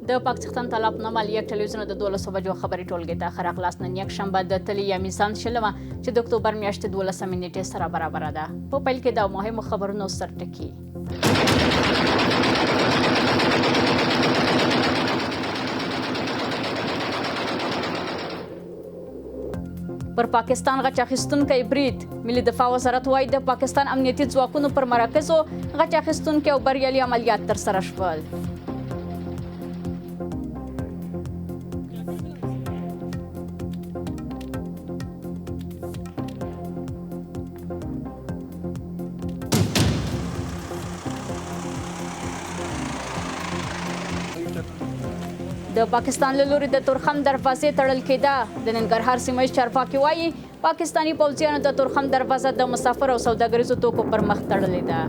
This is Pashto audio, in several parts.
د پاکستان طلب نامه یک ټلویزیون د 12 بجو خبري ټولګي ته ښه راغلاست. نن یک شنبه د تلې یا میزان شلمه چې د اکتوبر میاشتې 12 نیټې سره برابر ده. په پیل کې د مهمو خبرونو سرټکي. پر پاکستان غچ اخیستونکی برید. ملي دفاع وزارت وایي د پاکستان امنیتي ځواکونو پر مراکزو غچ اخیستونکي او بریالي عملیات ترسره شول. د پاکستان له لوري د تورخم دروازې تړل کېده. د ننګرهار سیمه ییز چارواکي وایي پاکستاني پوځیانو د تورخم دروازه د مسافر او سوداګریزو توکو پر مخ تړلې ده.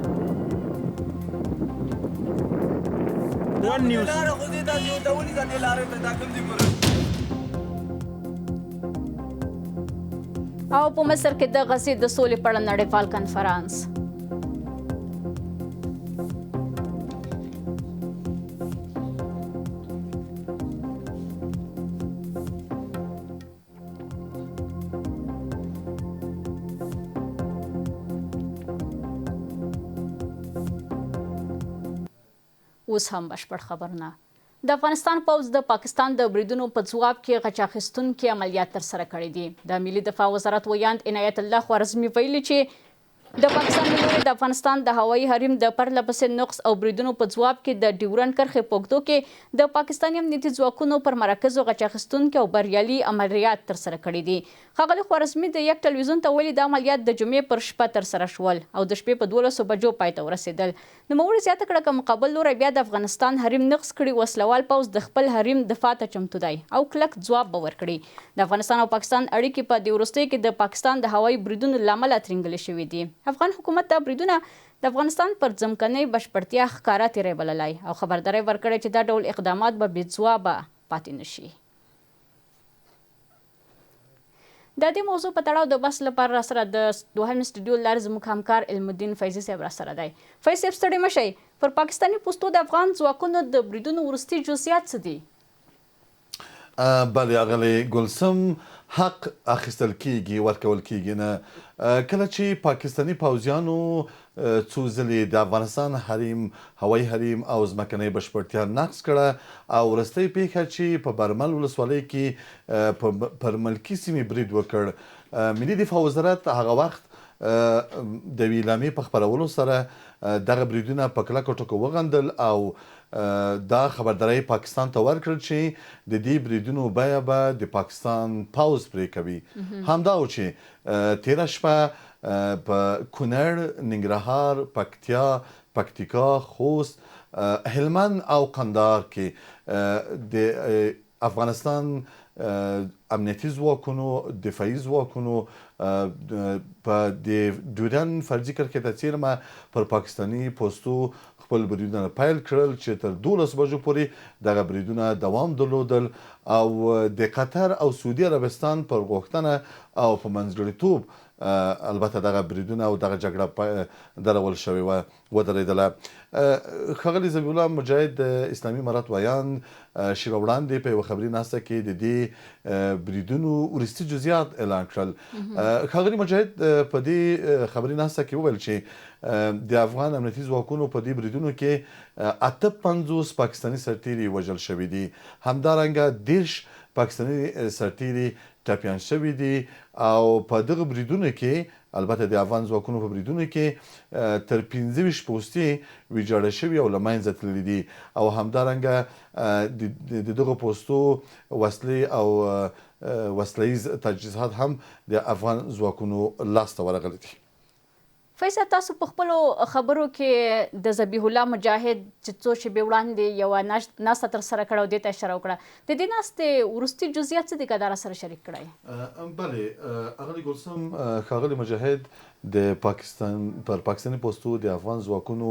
او په مصر کې د غزې د سولې په اړه نړیوال کنفرانس. اوس هم بشپړ خبرونه. د افغانستان پوځ د پاکستان د بریدونو په ځواب کې غچ اخیستونکي عملیات ترسره کړي دي. د ملي دفاع وزارت ویاند عنایت الله خوارزمي ویلي چې د پاکستان له لوري د افغانستان د هوایي حریم د پرله پسې نقص او بریدونو په ځواب کې د ډیورنډ کرښې په اوږدو کې د پاکستاني امنیتي ځواکونو پر مراکزو غچ اخیستونکي او بریالي عملیات ترسره کړي دي. ښاغلي خوارزمي د یک ټلویزیون ته ویلي د عملیات د جمعې پر شپه ترسره شول او د شپې په 12 بجو پای ته ورسېدل. نوموړي زیاته کړه که مقابل لوری بیا د افغانستان حریم نقص کړي وسلوال پوځ د خپل حریم دفاع ته چمتو دی او کلک ځواب به ورکړي. د افغانستان او پاکستان اړیکې په دې وروستیو کې د پاکستان د هوایي بریدونو له امله ترینګلې شوي دي. افغان حکومت دا بریدونه د افغانستان پر ځمکنۍ بشپړتیا ښکاره تیری بللی او خبرداری ورکړی چې دا ډول اقدامات به بې ځوابه پاتې نشي. د دې موضوع په تړاو د بحث لپاره راسره د دوهم سټوډیو لارې زموږ همکار علم الدین فیضي صاحب راسره دی. فیض صاحب ستړي مه شئ. پر پاکستاني پوستو د افغان ځواکونو د بریدونو وروستي جزئیات څه دي؟ بله اغلې ګلسم، حق اخیستل کیږي، ورکول کیږي نه. کله چې پاکستاني پوځیانو څو ځلې د افغانستان حریم، هوایي حریم او ځمکنۍ بشپړتیا نقض کړه او وروستۍ پیښه چې په برمل ولسوالۍ کې پر ملکي سیمې برید وکړ، ملي دفاع وزارت هغه وخت د ویلامې په خپرولو سره دغه بریدونه په کلکو ټکو وغندل او دا خبرداری پاکستان ته ورکړل چې د دې بریدونو بیه به د پاکستان پوځ پرې کوي. همدا و چې تیره شپه په کونړ، ننګرهار، پکتیا، پکتیکا، خوست، هلمند او قندهار کې د افغانستان امنیتي ځواکونو، دفاعي ځواکونو په د ډیورنډ فرضي کرښې ته څیرمه پر پاکستاني پوستو خپل بریدونه پیل کړل چې تر 12 بجو پورې دغه بریدونه دوام درلودل او د قطر او سعودي عربستان پر غوښتنه او په منځګړیتوب البته دغه بریدونه او دغه جګړه درول شوې وه، ودرېدله. ښاغلي ذبیح الله مجاهد د اسلامي امارت ویاند شیبه وړاندې په یوه خبري ناسته کې د دې بریدونو وروستي جزئیات اعلان کړل. ښاغلي مجاهد په دې خبري ناسته کې وویل چې د افغان امنیتي ځواکونو په دې بریدونو کې 58 پاکستاني سرتیري وژل شوي دي، همدارنګه 10 پاکستاني سرتیري ټپیان شوي دي او په دغه بریدونو کې البته د افغان ځواکونو په بریدونو کې تر 25 پوستې ویجاړه شوي او له منځه تللي دي او همدارنګه د دغو پوستو وسلې او وسلیز تجهیزات هم د افغان ځواکونو لاسته ورغلي دي. فیصل، تاسو په خپلو خبرو کې د ذبیح الله مجاهد چې څو شېبې وړاندې یوه ناسته ترسره کړه او دې ته اشاره وکړه، د دې ناستې وروستي جزئیات څه دي که دا راسره شریک کړئ؟ بلې اغلې ګلسم، ښاغلي مجاهد د پاکستاني پوستو د افغان ځواکونو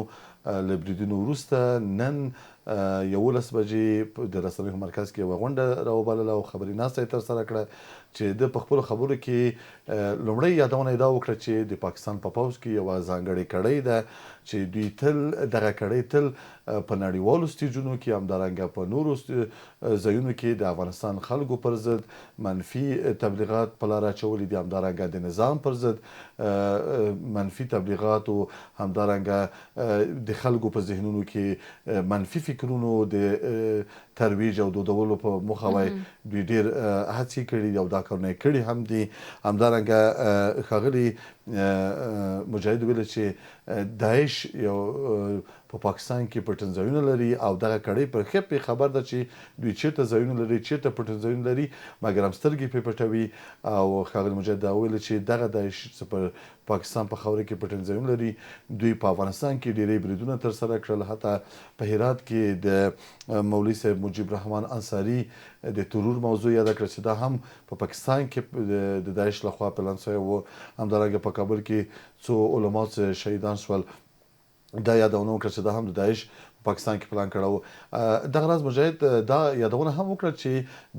له بریدونو وروسته نن 11 بجې د رسنیو مرکز کې یوه غونډه راوبلله او خبري ناسته یې ترسره کړه چې د په خپلو خبرو کې لومړی یادونه یې دا وکړه چې د پاکستان په پوځ کې یوه ځانګړې کړۍ ده چې دوی تل دغه کړۍ تل په نړیوالو سټیجونو کې همدارنګه په نورو ځایونو کې د افغانستان خلکو پر ضد منفي تبلیغات په لاره اچولي دي، همدارنګه د نظام پر ضد منفي تبلیغات او همدارنګه د خلکو په ذهنونو کې منفي فکرونو د ترویج او دودولو په موخه وای دوی ډیر هڅې کړي دي او دا کارونه کړي هم دي. همدارنګه ښاغلي مجاهد ویل چې داعش یو په پاکستان کې پټن ځایونه لري او دغه کړۍ پر ښه خبر ده چې دوی چیرته ځایونه لري، چیرته پټن ځایونه لري، مګر هم سترګې پرې پټوي. او ښاغلي مجاهد دا ویل چې دغه داعش پر پاکستان په خاوره کې پټن ځایونه لري، دوی په افغانستان کې ډېری بریدونه ترسره کړل، حتی په هرات کې د مولوي صاحب مجيب الرحمن انصاري د ترور موضوع یاد کړ چې دا هم په پاکستان کې د داعش لخوا پلان شوی و. همدارنګه په کابل کې څو علما شهیدان شول، دا یادونه وکړه چې دا هم د داعش په پاکستان کې پلان کړی و. دغه راز مجاهد دا یادونه هم وکړه چې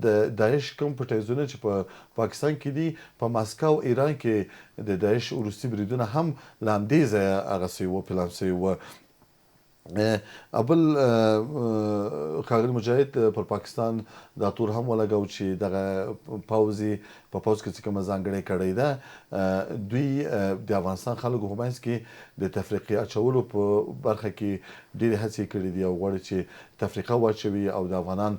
د داعش کوم پټیزونه چې په پاکستان کې دي په ماسکو ایران کې د داعش وروستي بریدونه هم له همدې ځایه هغه سوي و، پلان سوي و. بل ښاغلي مجاهد پر پاکستان دا تور هم ولګو چې دغه پوځي په پوځ کې چې کومه ځانګړې کړۍ ده دوی د افغانستان خلکو په منځ کې د تفریقې اچولو په برخه کې ډېرې هڅې کړې دي او غواړي چې تفریقه واچوي او د افغانان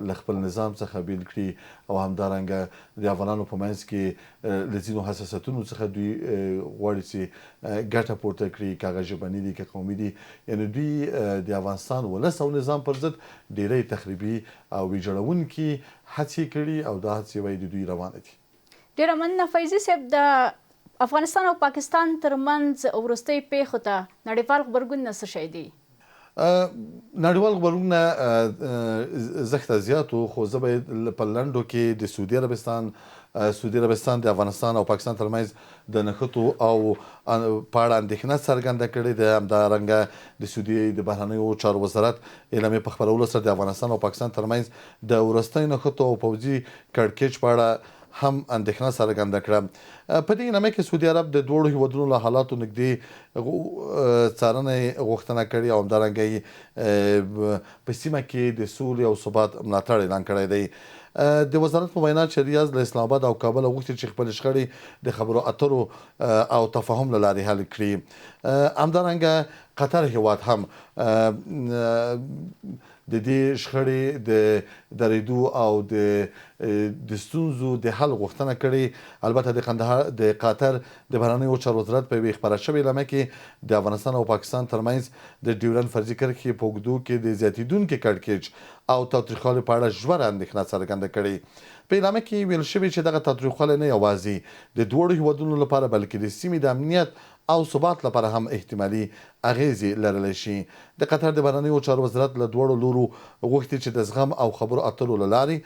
له خپل نظام څخه بیل کړي او همدارنګه د افغانانو په منځ کې له ځینو حساسیتونو څخه دوی غواړي چې ګټه پورته کړي، که هغه ژبني دي که قومي دي. یعنې دوی د افغانستان ولس او نظام پر ضد ډېری تخریبي او ویجاړونکي هڅې کړي او دا هڅې وایي د دوی روانه دي. ډېره مننه فیضي صاحب. د افغانستان او پاکستان ترمنځ وروستۍ پیښو ته نړیوال غبرګونونه څه شی دي؟ نړیوال غبرګونونه زښته زیات و، خو زه باید په لنډو کې د سعودي عربستان د افغانستان او پاکستان ترمنځ د نښتو او په اړه اندېښنه څرګنده کړې ده. همدارنګه د سعودي د بهرنیو چارو وزارت اعلامیې په خپرولو سره د افغانستان او پاکستان ترمنځ د وروستیو نښتو او پوځي کړکېچ په اړه هم اندېښنه څرګنده کړه. په دې اعلامیه کې سعودي عرب د دواړو هیوادونو له حالاتو نږدې څارنې غوښتنه کړې او همدارنګه یې په سیمه کې د سولې او ثبات ملاتړ اعلان کړی دی. د وزارت په وینا چې ریاض له اسلام آباد او کابل غوښتي چې خپل شخړې د خبرو اترو او تفاهم له لارې حل کړي. همدارنګه قطر هیواد هم د دې شخړې د درېدو او د ستونزو د حل غوښتنه کړې. البته د قطر د بهرنیو چارو وزارت په یوې خپره شوې اعلامیه کې د افغانستان او پاکستان ترمنځ د ډیورنډ فرضي کرښې په اوږدو کې د زیاتېدونکي کړکېچ او تاوتریخوالي په اړه ژوره اندېښنه څرګنده کړې. په اعلامیه کې ویل شوي چې دغه تاوتریخوالی نه یوازې د دواړو هیوادونو لپاره بلکې د سیمې د امنیت او ثبات لپاره هم احتمالي اغیزې لرلی شي. د قطر د بهرنیو چارو وزارت له دواړو لورو غوښتي چې د زغم او خبرو اترو له لارې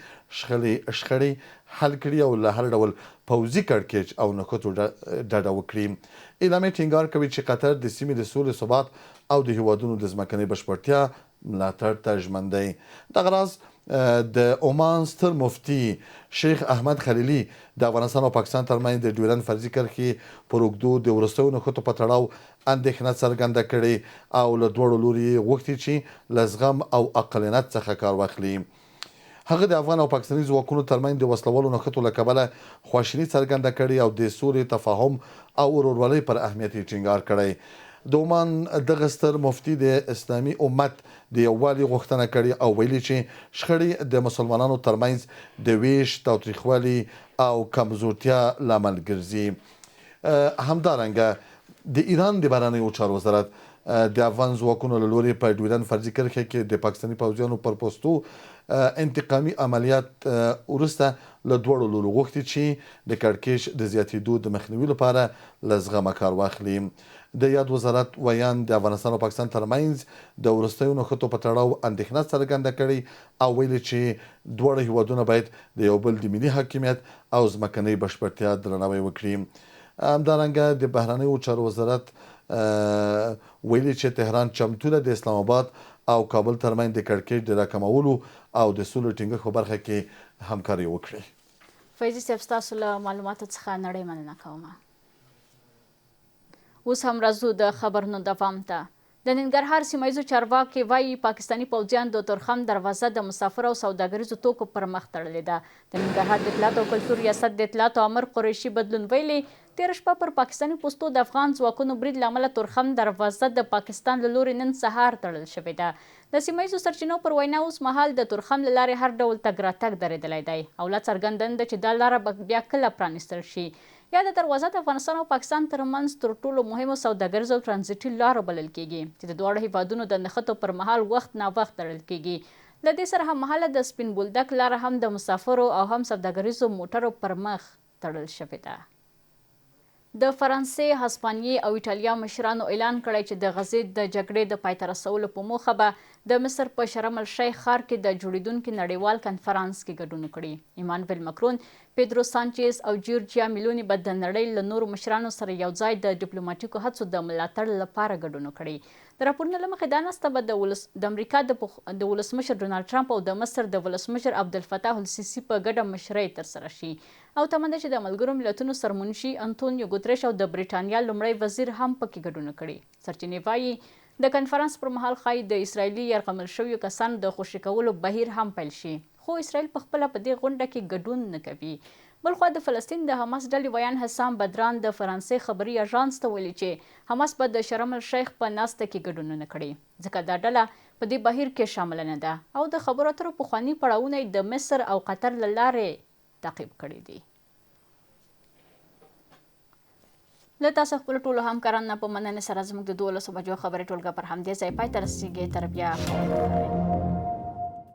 شخړې حل کړي او له هر ډول پوځي کړکېچ او نښتو ډډه وکړي. اعلامیه ټینګار کوي چې قطر د سیمې د سولې ثبات او د هیوادونو د ځمکنۍ بشپړتیا ملاتړ ته ژمن دی. دغه راز د عمان ستر مفتي شیخ احمد خلیلي د افغانستان او پاکستان ترمنځ د ډیورنډ فرضي کرښې پر اوږدو د وروستیو نښتو په تړاو اندېښنه څرګنده کړې او له دواړو لوري یې غوښتي چې له زغم او عقلانیت څخه کار واخلي. هغه د افغان او پاکستاني ځواکونو ترمنځ د وسلوالو نښتو له کبله خواشیني څرګنده کړې او د سولې، تفاهم او ورورولۍ پر اهمیت یې ټینګار کړی. د عمان دغه ستر مفتي د اسلامي امت د یووالي غوښتنه کړې او ویلي چې شخړې د مسلمانانو ترمنځ د ویش، تاوتریخوالي او کمزورتیا لامل ګرځي. همدارنګه د ایران د بهرنیو چارو وزارت د افغان ځواکونو له لوري په ډیورنډ فرضي کرښه کې د پاکستاني پوځیانو پر پوستو انتقامي عملیات وروسته له دواړو لورو غوښتي چې د کړکېچ د زیاتېدو د مخنیوي لپاره له زغمه کار واخلي. د یاد وزارت ویان د افغانستان او پاکستان ترمنځ د وروستیو نښتو په تړاو اندېښنه څرګنده کړې او ویلي چې دواړه هیوادونه باید د یو بل د ملي حاکمیت او ځمکنۍ بشپړتیا درناوی وکړي. همدارنګه د بهرنیو چارو وزارت ویلي چې تهران چمتو ده د اسلام آباد او کابل ترمنځ د کړکېچ د راکمولو او د سولې ټینګښت په برخه کې همکاري وکړي. فیضي صاحب ستاسو له معلوماتو څخه نړۍ مننه کوم. اوس هم راځو د خبرونو دوام ته. د ننګرهار سیمه ییزو چارواکي وایي پاکستاني پوځیان د تورخم دروازه د مسافر او سوداګریزو توکو پر مخ تړلې ده. د ننګرهار د اطلاعاتو او کلتور ریاست د اطلاعاتو امر قریشي بدلون ویلي تېره شپه پر پاکستاني پوستو د افغان ځواکونو برید له امله تورخم دروازه د پاکستان له لوري نن سهار تړل شوې ده. د سیمه ییزو سرچینو پر وینا اوس مهال د تورخم له لارې هر ډول تګ راتګ درېدلی دی او لا څرګندن ده چې دا لاره به بیا کله پرانیستل شي. یا د دروازه د افغانستان او پاکستان ترمنځ تر ټولو مهمو سوداګریزو او ترانزیټي لارو بلل کیږي چې د دواړو هیوادونو د نښتو پر مهال وخت ناوخت تړل کیږي. له دې سره هممهاله د سپین بولدک لاره هم د مسافرو او هم سوداګریزو موټرو پر مخ تړل شوې ده. د فرانسې، هسپانیې او ایټالیا مشرانو اعلان کړی چې د غزې د جګړې د پای ته رسولو په موخه به د مصر په شرم الشیخ ښار کې د جوړیدونکي نړیوال کنفرانس کې ګډون وکړي. ایمانویل مکرون، پیدرو سانچز او جورجیا میلوني به د نړۍ له نورو مشرانو سره یوځای د ډیپلوماټیکو هڅو د ملاتړ لپاره ګډون وکړي. د راپورونو له مخې دا نسته به د امریکا د ولسمشر ډونالډ ټرمپ او د مصر د ولسمشر عبدالفتاح السیسي په ګډه مشرۍ ترسره شي او تمه ده چې د ملګرو ملتونو سرمنشي انتونیو ګوتریش او د بریټانیا لومړی وزیر هم پکې ګډون کړي. سرچینې وایي د کنفرانس پر مهال ښایي د اسرائیلي یرغمل شویو کسانو د خوشي کولو بهیر هم پیل شي، خو اسرائیل پخپله په دې غونډه کې ګډون نه کوي. بلخوا د فلسطین د حماس ډلې ویان حسام بدران د فرانسې خبري اژانس ته ویلي چې حماس به د شرم الشیخ په ناسته کې ګډون نه کړي ځکه دا ډله په دې بهیر کې شامله نه ده او د خبرو اترو پخواني پړاوونه یې د مصر او قطر له لارې تعقیب کړي دي. له تاسو خپل ټولو همکارانو په مننې سره زموږ د 12 بجو خبري ټولګه پر همدې ځای پای ته رسیږي. تر بیا